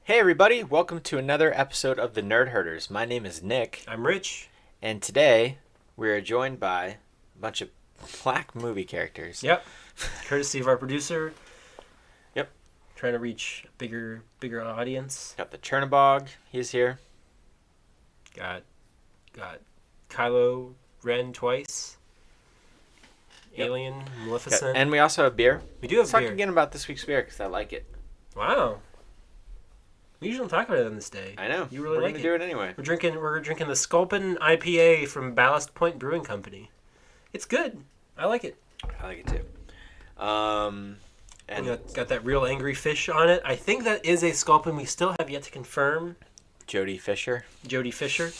Hey everybody, welcome to another episode of the Nerd Herders. My name is Nick, I'm Rich. and today we are joined by a bunch of black movie characters. Yep. Courtesy of our producer. Yep. Trying to reach a bigger audience. Got the Chernabog, he's here. Got Kylo Ren twice. Yep. Alien, Maleficent. And we also have beer. We do have Let's talk beer. again about this week's beer because I like it. Wow. We usually don't talk about it on this day. I know. You really We're like gonna it. do it anyway. We're drinking the Sculpin IPA from Ballast Point Brewing Company. It's good. I like it. I like it too. And Got that real angry fish on it. I think that is a Sculpin. We still have yet to confirm. Jodie Fisher. Jodie Fisher.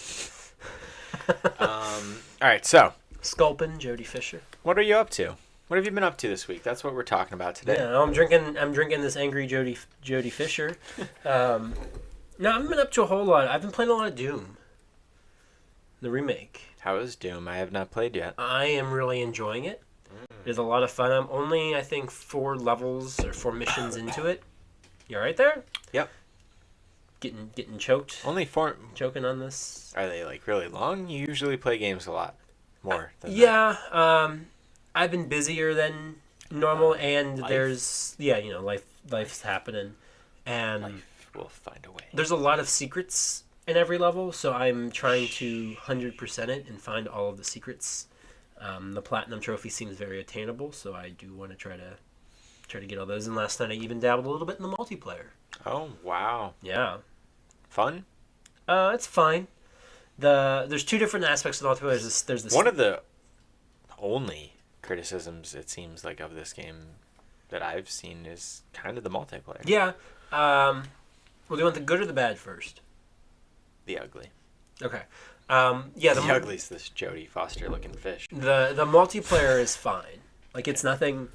All right, so Sculpin, Jodie Fisher. what are you up to? What have you been up to this week? That's what we're talking about today. Yeah, I'm drinking this angry Jodie Fisher. No, I haven't been up to a whole lot. I've been playing a lot of Doom, the remake. How is Doom? I have not played yet. I am really enjoying it. It's a lot of fun. I'm only, I think, 4 levels or 4 missions into it. You all right there? Yep. Getting choked. Only 4. Choking on this. Are they like really long? You usually play games a lot more than that. Yeah. I've been busier than normal, and Life. there's life's happening, and Life will find a way. there's a lot of secrets in every level, so I'm trying to 100% it and find all of the secrets. The platinum trophy seems very attainable, so I do want to try to get all those. And last night I even dabbled a little bit in the multiplayer. Oh wow, Yeah, fun! it's fine. There's 2 different aspects of the multiplayer. There's this One of the only criticisms it seems like of this game that I've seen is kind of the multiplayer. Yeah. Well, do you want the good or the bad first? The ugly. Okay. Yeah. The ugly's this Jodie Foster looking fish. The multiplayer is fine. Like, it's nothing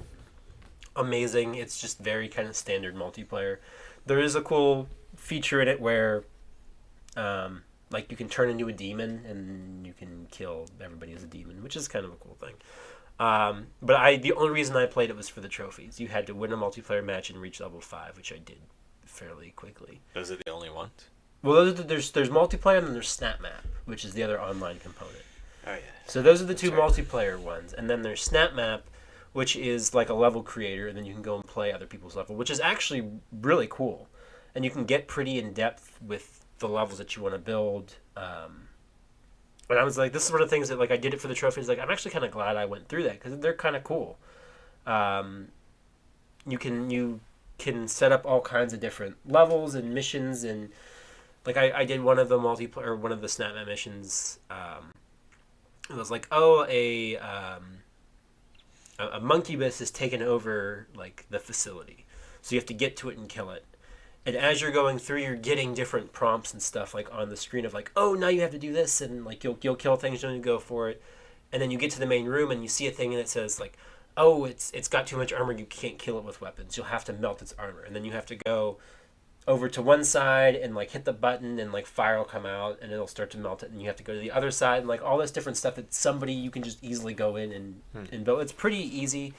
amazing. It's just very kind of standard multiplayer. There is a cool feature in it where, like, you can turn into a demon and you can kill everybody as a demon, which is kind of a cool thing. But the only reason I played it was for the trophies. You had to win a multiplayer match and reach level 5, which I did fairly quickly. Those are the only ones. Well, there's multiplayer and then there's Snap Map, which is the other online component. Oh yeah. So those are the 2 That's right. multiplayer ones, and then there's Snap Map, which is like a level creator, and then you can go and play other people's level, which is actually really cool, and you can get pretty in depth with the levels that you want to build. And I was like, this is one of the things that, like, I did it for the trophies. Like, I'm actually kind of glad I went through that because they're kind of cool. You can set up all kinds of different levels and missions, and like I did one of the multiplayer, one of the Snap Map missions. It was like, a monkeybus has taken over like the facility, so you have to get to it and kill it. And as you're going through, you're getting different prompts and stuff like on the screen of like, oh, now you have to do this, and like you'll kill things, don't you go for it. And then you get to the main room and you see a thing and it says like, oh, it's got too much armor, you can't kill it with weapons. You'll have to melt its armor, and then you have to go over to one side and like hit the button and like fire will come out and it'll start to melt it, and you have to go to the other side, and like all this different stuff that somebody you can just easily go in and build. It's pretty easy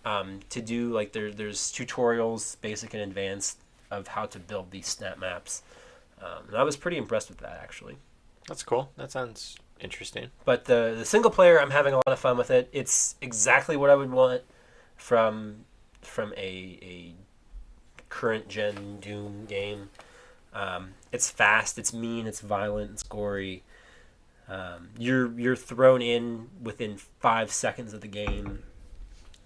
to do. Like there's tutorials, basic and advanced, of how to build these Snap Maps, and I was pretty impressed with that actually. That's cool. That sounds interesting. But the single player, I'm having a lot of fun with it. It's exactly what I would want from a current gen Doom game. It's fast, it's mean, it's violent, it's gory. You're thrown in within 5 seconds of the game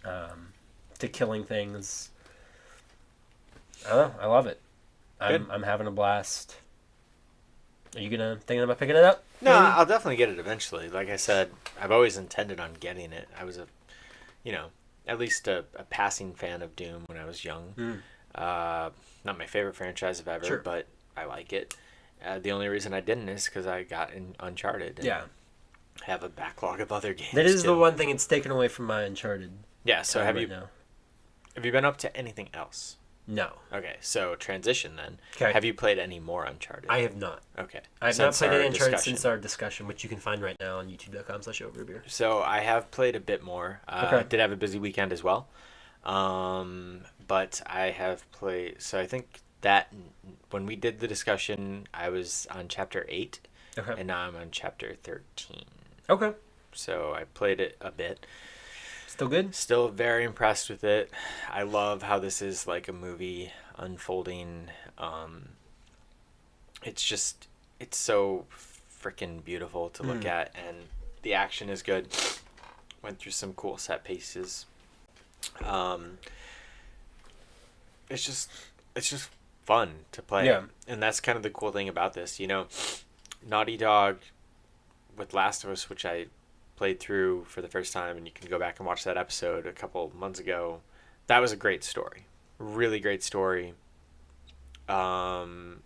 to killing things. I don't know, I love it. I'm having a blast. Are you thinking about picking it up? No, maybe? I'll definitely get it eventually. Like I said, I've always intended on getting it. I was at least a passing fan of Doom when I was young. Not my favorite franchise of ever, Sure. but I like it. The only reason I didn't is because I got in Uncharted. And Yeah. have a backlog of other games. That is too. the one thing it's taken away from my Uncharted. Yeah. So time have right you now. have you been up to anything else? No. Okay. So transition then. Okay. Have you played any more Uncharted? I have not. Okay. I've not Since played our any Uncharted discussion. since our discussion, which you can find right now on youtube.com/overbeer. So I have played a bit more. Okay. I did have a busy weekend as well. But I have played. So I think that when we did the discussion, I was on chapter 8, Okay. and now I'm on chapter 13. Okay. So I played it a bit. Still good? Still very impressed with it. I love how this is like a movie unfolding. It's so freaking beautiful to look at, and the action is good. Went through some cool set pieces. It's just fun to play. Yeah. And that's kind of the cool thing about this. Naughty Dog with Last of Us, which I played through for the first time, and you can go back and watch that episode a couple months ago. That was a great story. Really great story. And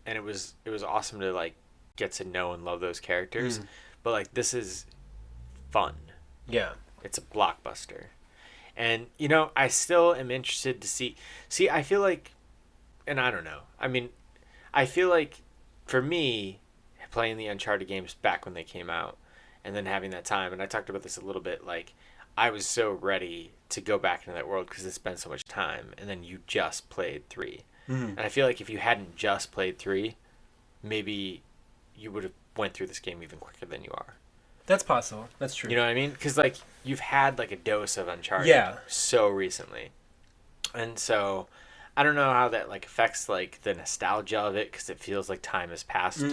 it was awesome to like get to know and love those characters. But like this is fun. Yeah. It's a blockbuster. And I still am interested to see I feel like, and I don't know. I mean, I feel like for me playing the Uncharted games back when they came out and then having that time, and I talked about this a little bit, like I was so ready to go back into that world because it's been so much time, and then you just played 3. And I feel like if you hadn't just played 3, maybe you would have went through this game even quicker than you are. That's possible. That's true. You know what I mean? Because like you've had like a dose of Uncharted so recently, and so I don't know how that like affects like the nostalgia of it, because it feels like time has passed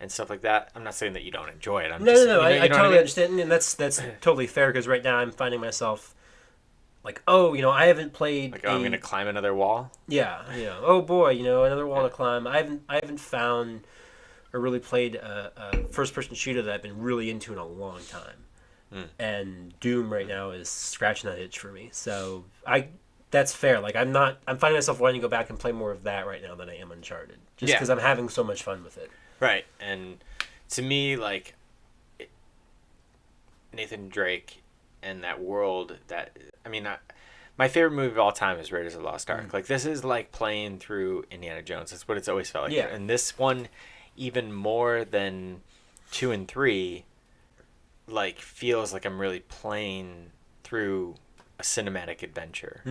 and stuff like that. I'm not saying that you don't enjoy it. No. I totally understand, and that's totally fair, because right now I'm finding myself like, I haven't played. Like, I'm gonna climb another wall. Yeah. Oh boy, another wall to climb. I haven't found or really played a first-person shooter that I've been really into in a long time. And Doom right now is scratching that itch for me. So that's fair. Like I'm finding myself wanting to go back and play more of that right now than I am Uncharted, just because I'm having so much fun with it. Right, and to me, like Nathan Drake and that world, my favorite movie of all time is Raiders of the Lost Ark. Like this is like playing through Indiana Jones. That's what it's always felt like. Yeah. And this one, even more than 2 and 3, like feels like I'm really playing through a cinematic adventure.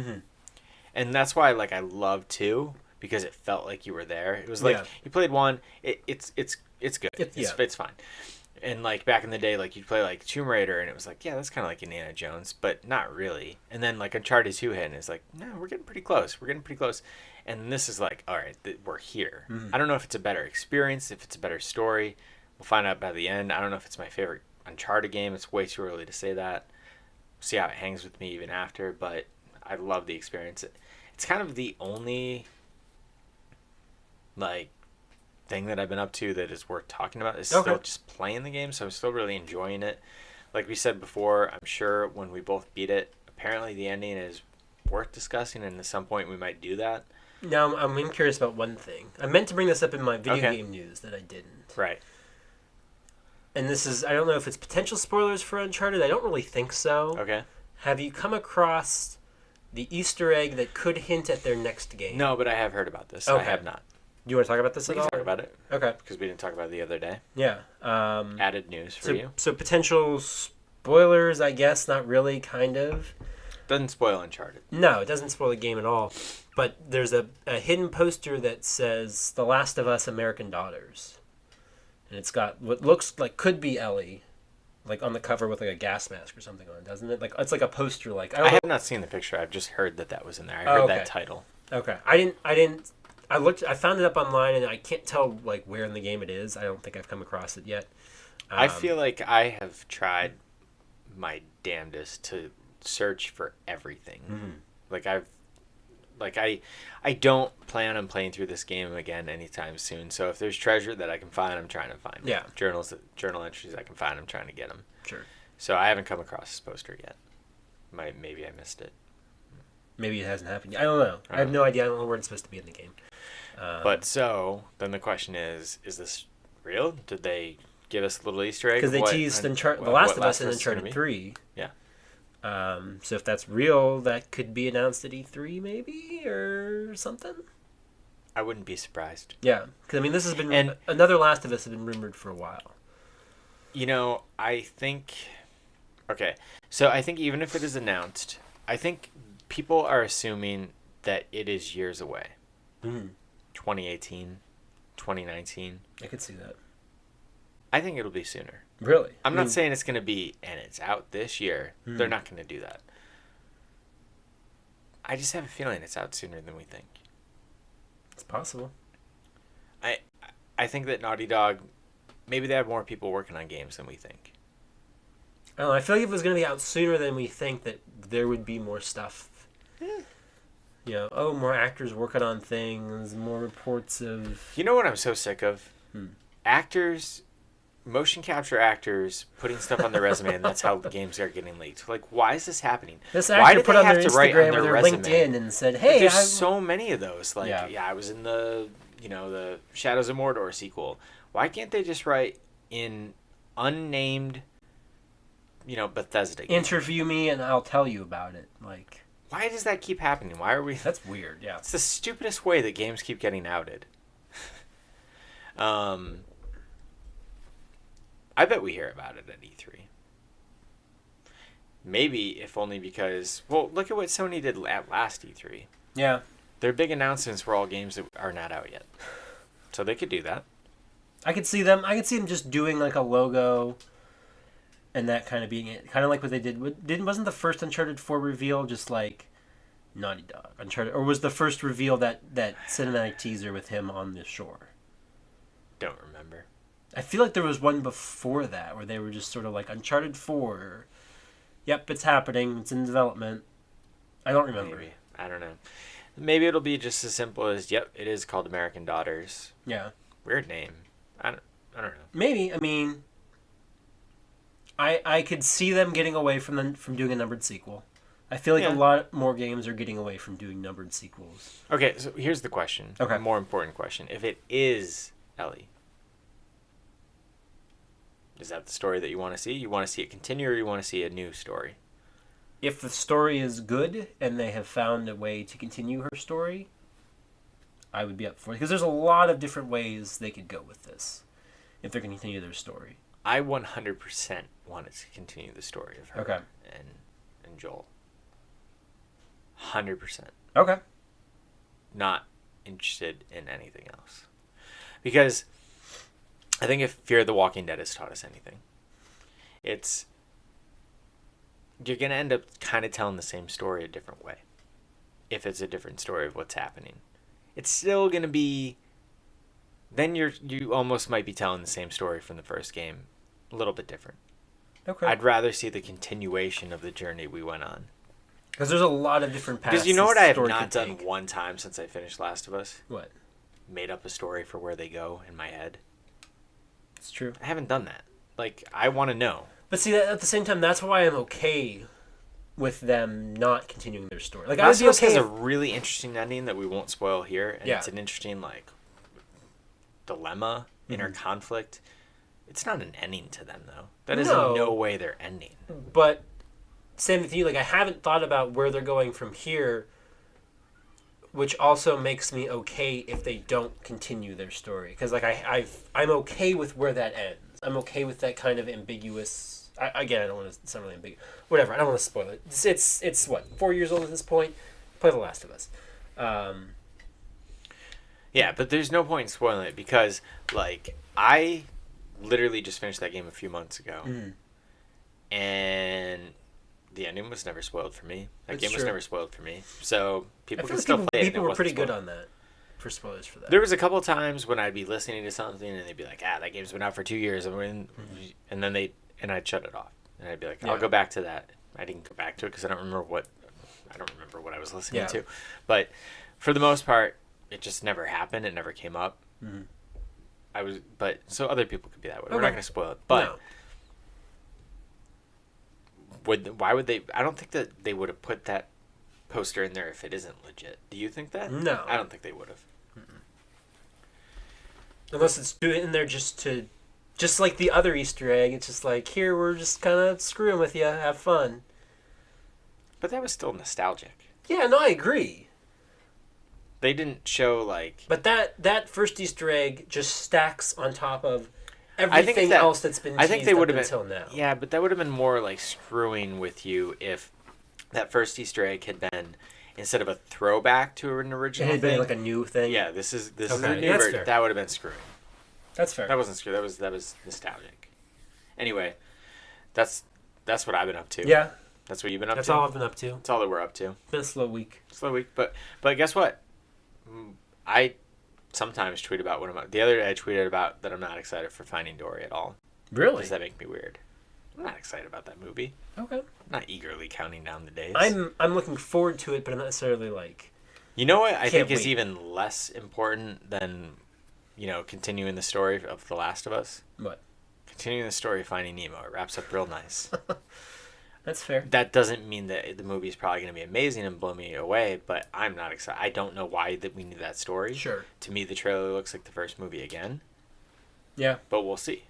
And that's why like I love 2, because it felt like you were there. It was like you played 1, it's good. It's fine. And like back in the day, like you'd play like Tomb Raider, and it was like, yeah, that's kind of like Indiana Jones, but not really. And then like Uncharted 2 hit, and it's like, no, we're getting pretty close. And this is like, all right, we're here. I don't know if it's a better experience, if it's a better story. We'll find out by the end. I don't know if it's my favorite Uncharted game. It's way too early to say that. See how it hangs with me even after, but I love the experience. It's kind of the only like thing that I've been up to that is worth talking about. Is still just playing the game, so I'm still really enjoying it. Like we said before, I'm sure when we both beat it, apparently the ending is worth discussing, and at some point we might do that. Now I'm curious about one thing. I meant to bring this up in my video game news that I didn't. Right. And this is, I don't know if it's potential spoilers for Uncharted. I don't really think so. Okay. Have you come across the Easter egg that could hint at their next game? No, but I have heard about this. Okay. I have not. Do you want to talk about this We at can all? talk about it. Okay. Because we didn't talk about it the other day. Yeah. Added news for you. So potential spoilers, I guess, not really, kind of. Doesn't spoil Uncharted. No, it doesn't spoil the game at all. But there's a hidden poster that says The Last of Us American Daughters. And it's got what looks like could be Ellie, like on the cover with like a gas mask or something on, doesn't it? Like it's like a poster. Like I have not seen the picture. I've just heard that was in there. I heard that title. Okay. I didn't. I found it up online, and I can't tell like where in the game it is. I don't think I've come across it yet. I feel like I have tried my damnedest to search for everything. I don't plan on playing through this game again anytime soon. So if there's treasure that I can find, I'm trying to find. Yeah. Journal entries I can find, I'm trying to get them. Sure. So I haven't come across this poster yet. Maybe I missed it. Maybe it hasn't happened yet. I don't know. I have no idea. I don't know where it's supposed to be in the game. But so then the question is this real? Did they give us a little Easter egg? Because they teased The Last of Us in Uncharted 3. Yeah. So if that's real, that could be announced at E3 maybe or something. I wouldn't be surprised. Yeah, because I mean, this has been another Last of Us has been rumored for a while. I think. Okay, so I think even if it is announced, I think people are assuming that it is years away. Mm. 2018, 2019. I could see that. I think it'll be sooner. Really? I'm not saying it's going to be, and it's out this year. They're not going to do that. I just have a feeling it's out sooner than we think. It's possible. I think that Naughty Dog, maybe they have more people working on games than we think. I don't know. I feel like if it was going to be out sooner than we think, that there would be more stuff. Yeah. You know, more actors working on things, more reports of... You know what I'm so sick of? Actors, motion capture actors, putting stuff on their resume, and that's how games are getting leaked. Like, why is this happening? This Why actor did put they on their have to write Instagram on or their their resume? LinkedIn and said, But hey, there's I'm... so many of those. Like, Yeah. I was in the Shadows of Mordor sequel. Why can't they just write in unnamed, Bethesda game? Interview me and I'll tell you about it. Like... Why does that keep happening? Why are we... That's weird, yeah. It's the stupidest way that games keep getting outed. I bet we hear about it at E3. Maybe, if only because... Well, look at what Sony did at last E3. Yeah. Their big announcements were all games that are not out yet. So they could do that. I could see them just doing like a logo and that kind of being it. Kind of like what they did. Wasn't the first Uncharted 4 reveal just like Naughty Dog? Uncharted, or was the first reveal that cinematic teaser with him on the shore? Don't remember. I feel like there was one before that where they were just sort of like Uncharted 4. Yep, it's happening. It's in development. I don't remember. Maybe. I don't know. Maybe it'll be just as simple as, yep, it is called American Daughters. Yeah. Weird name. I don't know. Maybe. I mean, I could see them getting away from doing a numbered sequel. I feel like a lot more games are getting away from doing numbered sequels. Okay, so here's the question. Okay. A more important question. If it is Ellie, is that the story that you want to see? You want to see it continue, or you want to see a new story? If the story is good and they have found a way to continue her story, I would be up for it. Because there's a lot of different ways they could go with this if they're going to continue their story. I 100% wanted to continue the story of her and Joel. 100%. Okay. Not interested in anything else. Because I think if Fear of the Walking Dead has taught us anything, it's you're going to end up kind of telling the same story a different way. If it's a different story of what's happening. It's still going to be... Then you almost might be telling the same story from the first game. A little bit different. Okay. I'd rather see the continuation of the journey we went on. Because there's a lot of different paths. Because you know what I have not done one time since I finished Last of Us? What? Made up a story for where they go in my head. It's true. I haven't done that. Like, I want to know. But see, at the same time, that's why I'm okay with them not continuing their story. Like, Last of Us has a really interesting ending that we won't spoil here, and it's an interesting dilemma, inner conflict. It's not an ending to them, though. That is in no way their ending. But same with you. Like, I haven't thought about where they're going from here, which also makes me okay if they don't continue their story. Because I'm okay with where that ends. I'm okay with that kind of ambiguous. Again, I don't want to sound really ambiguous. Whatever. I don't want to spoil it. It's what, 4 years old at this point. Play The Last of Us. Yeah, but there's no point in spoiling it because, I literally just finished that game a few months ago, and the ending was never spoiled for me. That game was never spoiled for me, so people can still play it. People were pretty good on that for spoilers for that. There was a couple times when I'd be listening to something and they'd be like, "Ah, that game's been out for 2 years," and then I'd shut it off, and I'd be like, "I'll go back to that." I didn't go back to it because I don't remember what I was listening to, but for the most part, it just never happened. It never came up. So other people could be that way. We're not going to spoil it, but why would they? I don't think that they would have put that poster in there if it isn't legit. Do you think that? No, I don't think they would have. Unless it's in there just like the other Easter egg. It's just like, here, we're just kind of screwing with you. Have fun. But that was still nostalgic. Yeah, no, I agree. They didn't show But that first Easter egg just stacks on top of everything else that's been teased up until now. Yeah, but that would have been more like screwing with you if that first Easter egg had been instead of a throwback to an It original had been thing. like a new thing. Yeah, this is a Okay, new that's version. fair. That would have been screwing. That's fair. That wasn't screw. That was nostalgic. Anyway, that's what I've been up to. Yeah, That's what you've been up that's to. all I've been up to. That's all that we're up to. Been a slow week. Slow week, but guess what? I sometimes tweet about what the other day I tweeted about that I'm not excited for Finding Dory at all. Really? Does that make me weird? I'm not excited about that movie. Okay. I'm not eagerly counting down the days. I'm looking forward to it, but I'm not necessarily like. You know what I think wait. is even less important than, continuing the story of The Last of Us? What? Continuing the story of Finding Nemo. It wraps up real nice. That's fair. That doesn't mean that the movie is probably going to be amazing and blow me away, but I'm not excited. I don't know why that we need that story. Sure. To me, the trailer looks like the first movie again, Yeah. but we'll see.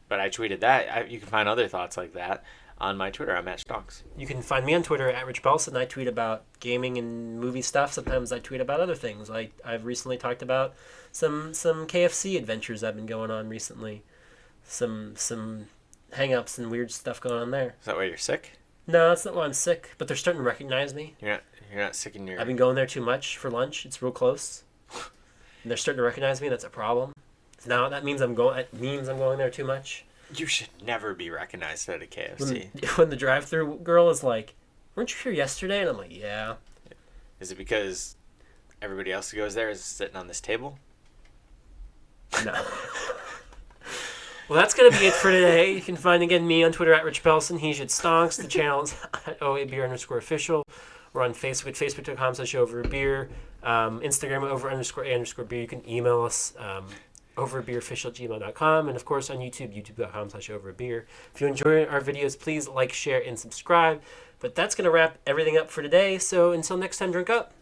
But I tweeted that. You can find other thoughts like that on my Twitter. I'm at Stonks. You can find me on Twitter at Rich Belson. I tweet about gaming and movie stuff. Sometimes I tweet about other things. I've recently talked about some KFC adventures I've been going on recently. Some hang-ups and weird stuff going on there. Is that why you're sick? No, that's not why I'm sick, but they're starting to recognize me. You're not sick in your... I've been going there too much for lunch. It's real close. And they're starting to recognize me. That's a problem. Now that means I'm going there too much. You should never be recognized at a KFC. When the drive-thru girl is like, "Weren't you here yesterday?" And I'm like, "Yeah." Is it because everybody else who goes there is sitting on this table? No. Well, that's going to be it for today. You can find, again, me on Twitter at Rich Belson. He's at Stonks. The channel is at OABeer_official. We're on Facebook, facebook.com/overbeer. Instagram, over_a_beer. You can email us, overbeerofficial@gmail.com. And, of course, on YouTube, youtube.com/overbeer. If you enjoy our videos, please like, share, and subscribe. But that's going to wrap everything up for today. So until next time, drink up.